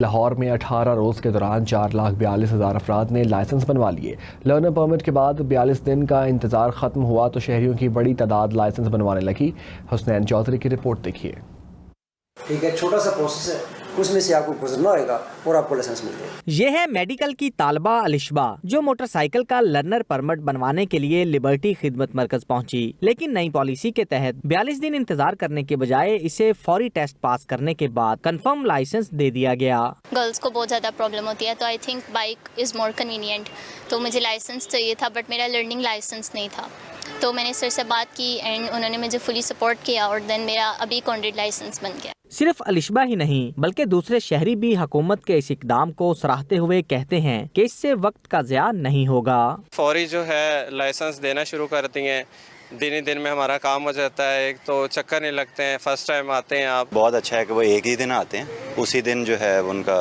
लाहौर में 18 रोज़ के दौरान 4,42,000 अफराद ने लाइसेंस बनवा लिए। लर्नर परमिट के बाद 42 दिन का इंतज़ार ख़त्म हुआ तो शहरियों की बड़ी तादाद लाइसेंस बनवाने लगी। हुसनैन चौधरी की रिपोर्ट देखिए। ठीक है, छोटा सा प्रोसेस है, उसमें से आपको गुजरना होगा और आपको लाइसेंस मिल जाएगा। ये है मेडिकल की तालबा अलिशबा, जो मोटरसाइकिल का लर्नर परमिट बनवाने के लिए लिबर्टी खिदमत मरकज पहुंची। लेकिन नई पॉलिसी के तहत 42 दिन इंतजार करने के बजाय इसे फौरी टेस्ट पास करने के बाद कंफर्म लाइसेंस दे दिया गया। गर्ल्स को बहुत ज़्यादा प्रॉब्लम होती है, तो I think bike is more convenient. तो मुझे लाइसेंस चाहिए था, बट मेरा लर्निंग लाइसेंस नहीं था। तो मैंने सर से बात की एंड उन्होंने मुझे फुली सपोर्ट किया और देन मेरा अभी कॉन्ट्रैक्ट लाइसेंस बन गया। सिर्फ अलिशबा ही नहीं बल्कि दूसरे शहरी भी हुकूमत के इस इकदाम को सराहते हुए कहते हैं कि इससे वक्त का ज़िया नहीं होगा। फौरी जो है लाइसेंस देना शुरू करती हैं, दिन ही दिन में हमारा काम हो जाता है। एक तो चक्कर नहीं लगते हैं, फर्स्ट टाइम आते हैं आप। बहुत अच्छा है कि वो एक ही दिन आते हैं, उसी दिन जो है उनका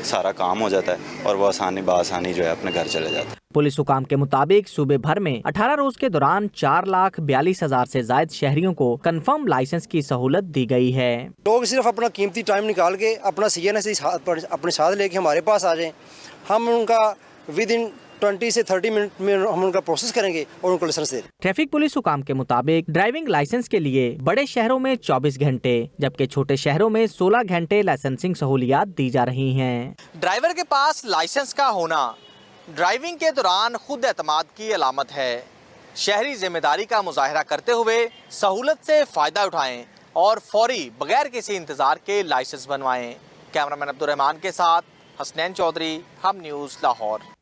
सारा काम हो जाता है और वो आसानी जो है अपने घर चले जाते हैं। पुलिस हुकाम के मुताबिक सूबे भर में 18 रोज के दौरान 4,42,000 से ज्यादा शहरियों को कंफर्म लाइसेंस की सहूलत दी गई है। लोग सिर्फ अपना कीमती टाइम निकाल के अपना CNS अपने साथ लेके हमारे पास आ जाएं, हम उनका विद इन 20 से 30 मिनट में हम उनका प्रोसेस करेंगे और उनको लाइसेंस दे। ट्रैफिक पुलिस हुकाम के मुताबिक ड्राइविंग लाइसेंस के लिए बड़े शहरों में 24 घंटे जबकि छोटे शहरों में 16 घंटे लाइसेंसिंग सहूलियात दी जा रही हैं। ड्राइवर के पास लाइसेंस का होना ड्राइविंग के दौरान खुद एतमाद की अलामत है। शहरी जिम्मेदारी का मुजाहरा करते हुए सहूलत से फ़ायदा उठाएं और फौरी बगैर किसी इंतज़ार के लाइसेंस बनवाएं। कैमरामैन अब्दुल रहमान के साथ हसनैन चौधरी, हम न्यूज़, लाहौर।